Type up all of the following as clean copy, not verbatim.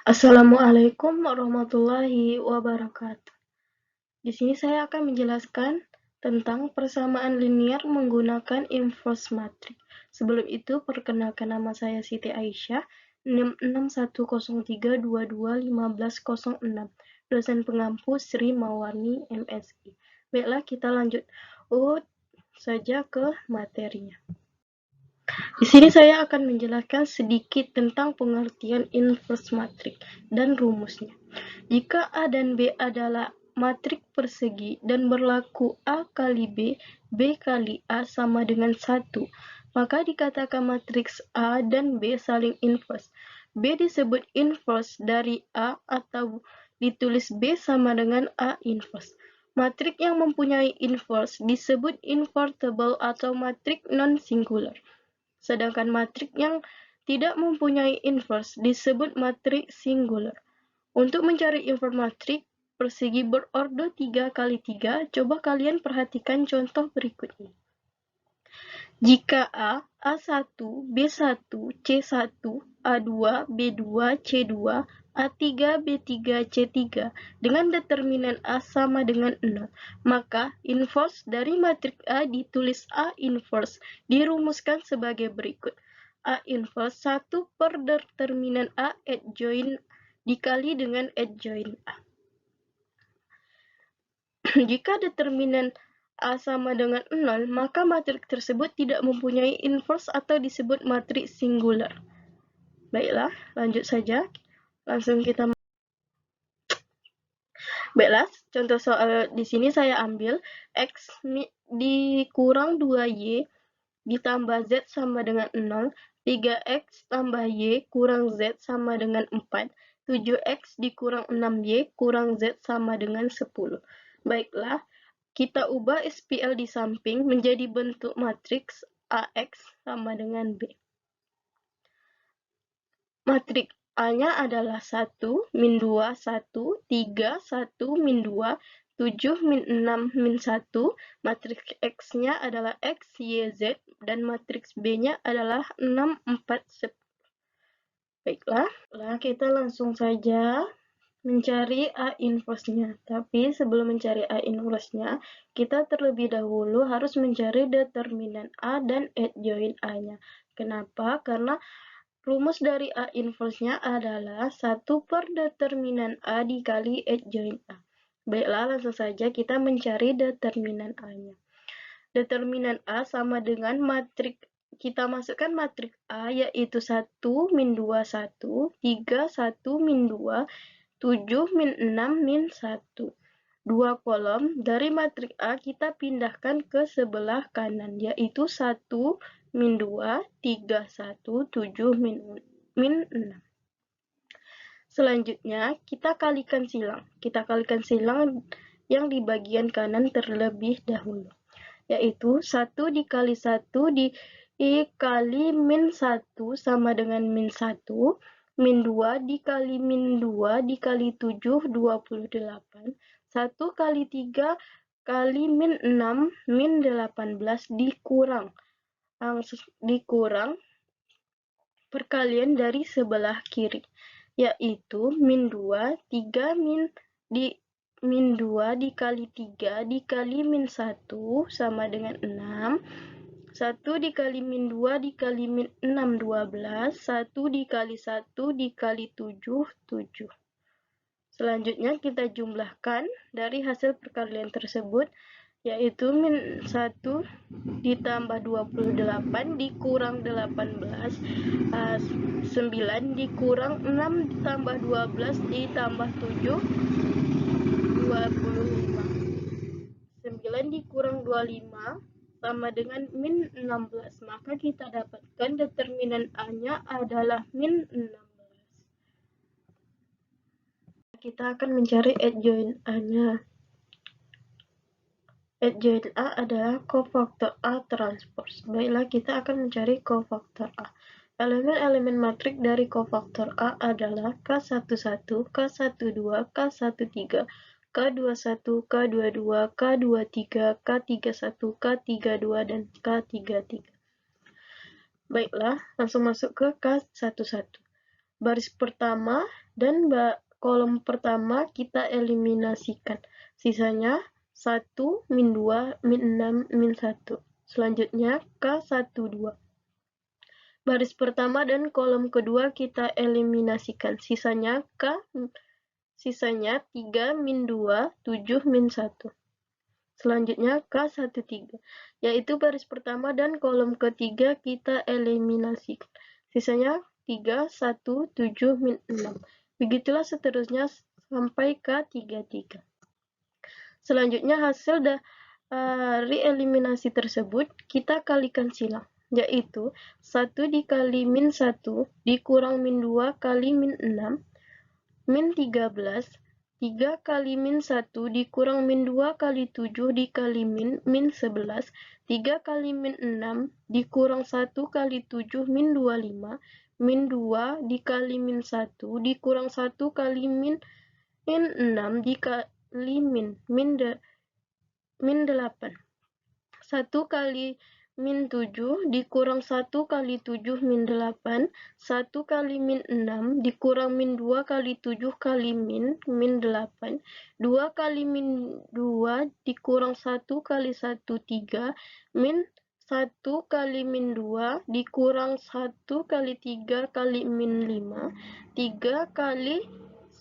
Assalamualaikum warahmatullahi wabarakatuh. Di sini saya akan menjelaskan tentang persamaan linier menggunakan inverse matrix. Sebelum itu, perkenalkan nama saya Siti Aisyah, NIM 6103221506, dosen pengampu Sri Mawarni MSI. Baiklah, kita lanjut saja ke materinya. Di sini saya akan menjelaskan sedikit tentang pengertian inverse matrix dan rumusnya. Jika A dan B adalah matriks persegi dan berlaku A kali B, B kali A sama dengan 1, maka dikatakan matriks A dan B saling inverse. B disebut inverse dari A atau ditulis B sama dengan A inverse. Matriks yang mempunyai inverse disebut invertible atau matriks non-singular. Sedangkan matriks yang tidak mempunyai inverse disebut matriks singular. Untuk mencari inverse matriks persegi berorder 3 kali 3, coba kalian perhatikan contoh berikut ini. Jika A, A1, B1, C1, A2, B2, C2, A3, B3, C3 dengan determinan A sama dengan 0, maka inverse dari matriks A ditulis A inverse dirumuskan sebagai berikut. A inverse 1 per determinan A adjoint dikali dengan adjoint A. Jika determinan A sama dengan 0, maka matriks tersebut tidak mempunyai inverse atau disebut matriks singular. Baiklah, lanjut saja. Baiklah, contoh soal di sini saya ambil X dikurang 2Y ditambah Z sama dengan 0, 3X tambah Y kurang Z sama dengan 4, 7X dikurang 6Y kurang Z sama dengan 10. Baiklah, kita ubah SPL di samping menjadi bentuk matriks AX sama dengan B. Matriks A-nya adalah 1, min 2, 1, 3, 1, min 2, 7, min 6, min 1. Matriks X-nya adalah X, Y, Z. Dan matriks B-nya adalah 6, 4, 10. Baiklah, kita langsung saja mencari A inverse-nya. Tapi sebelum mencari A inverse-nya, kita terlebih dahulu harus mencari determinan A dan adjoint A-nya. Kenapa? Karena rumus dari A inverse-nya adalah 1 per determinan A dikali adjoint A. Baiklah, langsung saja kita mencari determinan A-nya. Determinan A sama dengan matriks, kita masukkan matriks A yaitu 1, min 2, 1, 3, 1, min 2, 7, min 6, min 1. Dua kolom dari matriks A kita pindahkan ke sebelah kanan, yaitu 1, min 2, 3, 1, 7, min 6. Selanjutnya, kita kalikan silang. Kita kalikan silang yang di bagian kanan terlebih dahulu, yaitu 1 dikali 1 dikali min 1 sama dengan min 1. Min 2 dikali min 2 dikali 7, 28. 1 kali 3 kali min 6, min 18 dikurang perkalian dari sebelah kiri, yaitu min 2, 3 min 2 dikali 3 dikali min 1 sama dengan 6. 1 dikali min 2 dikali min 6, 12. 1 dikali 1 dikali 7, 7. Selanjutnya kita jumlahkan dari hasil perkalian tersebut, yaitu min 1 ditambah 28 dikurang 18, 9 dikurang 6 ditambah 12 ditambah 7, 25. 9 dikurang 25 sama dengan min 16, maka kita dapatkan determinan A-nya adalah min 16. Kita akan mencari adjoint A-nya. Adjoint A adalah cofaktor A transpose. Baiklah, kita akan mencari cofaktor A. Elemen-elemen matriks dari cofaktor A adalah K11, K12, K13, K21, K22, K23, K31, K32, dan K33. Baiklah, langsung masuk ke K11. baris pertama dan kolom pertama kita eliminasikan. Sisanya 1, min 2, min 6, min 1. Selanjutnya K12. Baris pertama dan kolom kedua kita eliminasikan. Sisanya 3, min 2, 7, min 1. Selanjutnya K13, yaitu baris pertama dan kolom ketiga kita eliminasikan. Sisanya 3, 1, 7, min 6. Begitulah seterusnya sampai K33. Selanjutnya hasil dari eliminasi tersebut kita kalikan silang, yaitu 1 dikali min 1 dikurang min 2 kali min 6, min 13, 3 kali min 1 dikurang min 2 kali 7 dikali min 11, 3 kali min 6 dikurang 1 kali 7 min 25, min 2 dikali min 1 dikurang 1 kali min 6 dikali min 8. 1 kali min 7 dikurang 1 kali 7 min 8, 1 kali min 6 dikurang min 2 kali 7 kali min 8, 2 kali min 2 dikurang 1 kali 1 3, min 1 kali min 2 dikurang 1 kali 3 kali min 5, 3 kali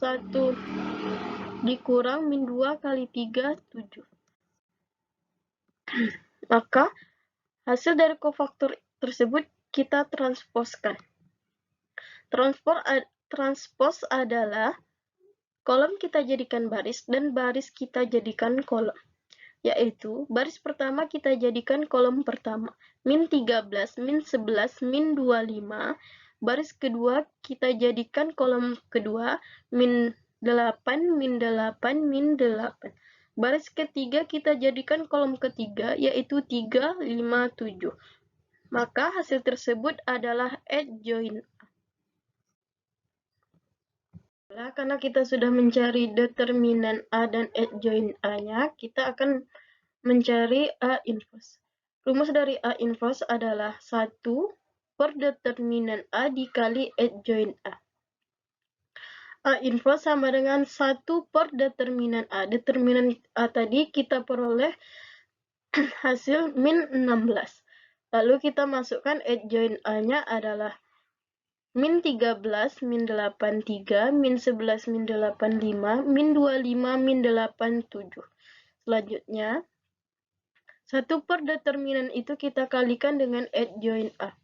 1 dikurang min 2 kali 3, 7. Maka hasil dari kofaktor tersebut kita transposkan. Transpos adalah kolom kita jadikan baris dan baris kita jadikan kolom. Yaitu baris pertama kita jadikan kolom pertama, min 13, min 11, min 25. Baris kedua kita jadikan kolom kedua, min 8, min 8, min 8. Baris ketiga kita jadikan kolom ketiga, yaitu 3, 5, 7. Maka hasil tersebut adalah adjoint A. Karena kita sudah mencari determinan A dan adjoint A-nya, kita akan mencari A inverse. Rumus dari A inverse adalah 1 per determinan A dikali adjoint A. A inverse sama dengan 1 per determinan A. Determinan A tadi kita peroleh hasil min 16. Lalu kita masukkan adjoint A-nya adalah min 13, min 83, min 11, min 85, min 25, min 87. Selanjutnya, 1 per determinan itu kita kalikan dengan adjoint A.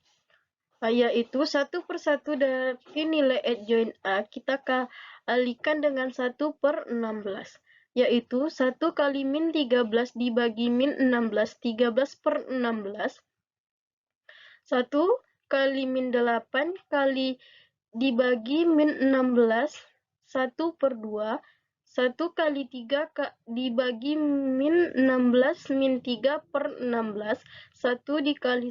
Yaitu 1 per 1 dari nilai adjoint A kita kalikan dengan 1 per 16. Yaitu 1 kali min 13 dibagi min 16, 13 per 16. 1 kali min 8 kali dibagi min 16, 1 per 2. 1 kali 3 dibagi min 16, min 3 per 16. 1 dikali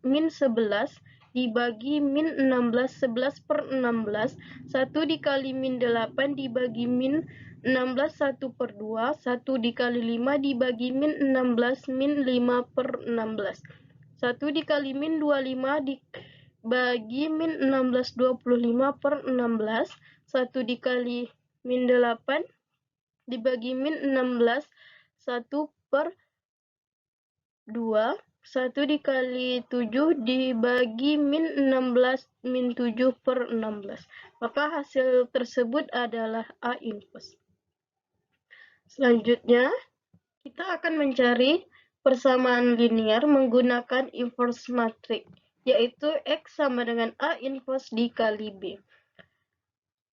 min 11 dibagi min 16, 11 per 16. 1 dikali min 8 dibagi min 16, 1 per 2. 1 dikali 5 dibagi min 16, min 5 per 16. 1 dikali min 25 dibagi min 16, 25 per 16. 1 dikali min 8 dibagi min 16, 1 per 2. 1 dikali 7 dibagi min 16, min 7 per 16. Maka hasil tersebut adalah A inverse. Selanjutnya, kita akan mencari persamaan linear menggunakan inverse matrix, yaitu X sama dengan A inverse dikali B.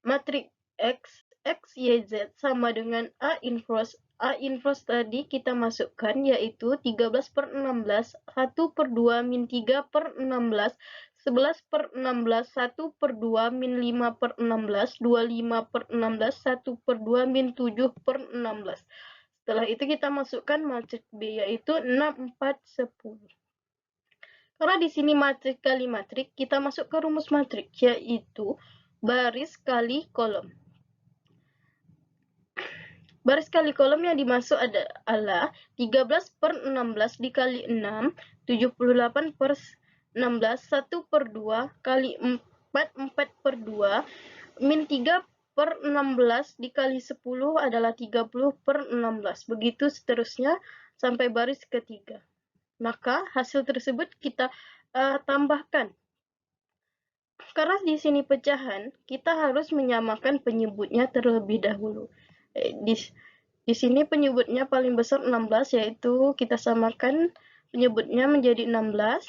Matrik X, X, Y, Z sama dengan A inverse. A inverse tadi kita masukkan yaitu 13 per 16, 1 per 2, min 3 per 16, 11 per 16, 1 per 2, min 5 per 16, 25 per 16, 1 per 2, min 7 per 16. Setelah itu kita masukkan matriks B yaitu 6, 4, 10. Karena di sini matriks kali matriks, kita masuk ke rumus matriks yaitu baris kali kolom. Baris kali kolom yang dimasuk adalah 13 per 16 dikali 6, 78 per 16, 1 per 2 kali 4/2, min 3/16 dikali 10 adalah 30/16. Begitu seterusnya sampai baris ketiga. Maka hasil tersebut kita tambahkan. Karena di sini pecahan, kita harus menyamakan penyebutnya terlebih dahulu. Di sini penyebutnya paling besar 16, yaitu kita samakan penyebutnya menjadi 16.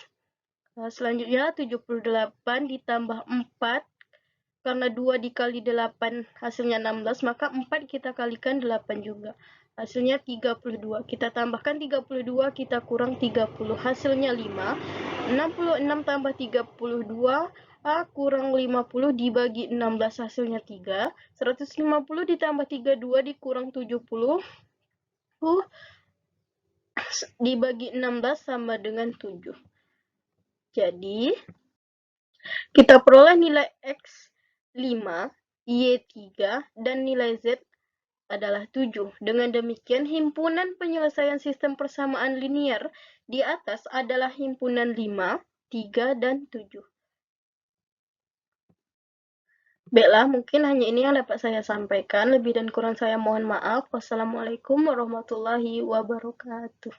Selanjutnya 78 ditambah 4, karena 2 dikali 8 hasilnya 16, maka 4 kita kalikan 8 juga. Hasilnya 32. Kita tambahkan 32, kita kurang 30. Hasilnya 5. 66 tambah 32 kurang 50 dibagi 16 hasilnya 3. 150 ditambah 32 dikurang 70 dibagi 16 sama dengan 7. Jadi, kita peroleh nilai X 5, Y 3, dan nilai Z adalah 7. Dengan demikian, himpunan penyelesaian sistem persamaan linier di atas adalah himpunan 5, 3, dan 7. Baiklah, mungkin hanya ini yang dapat saya sampaikan. Lebih dan kurang saya mohon maaf. Wassalamualaikum warahmatullahi wabarakatuh.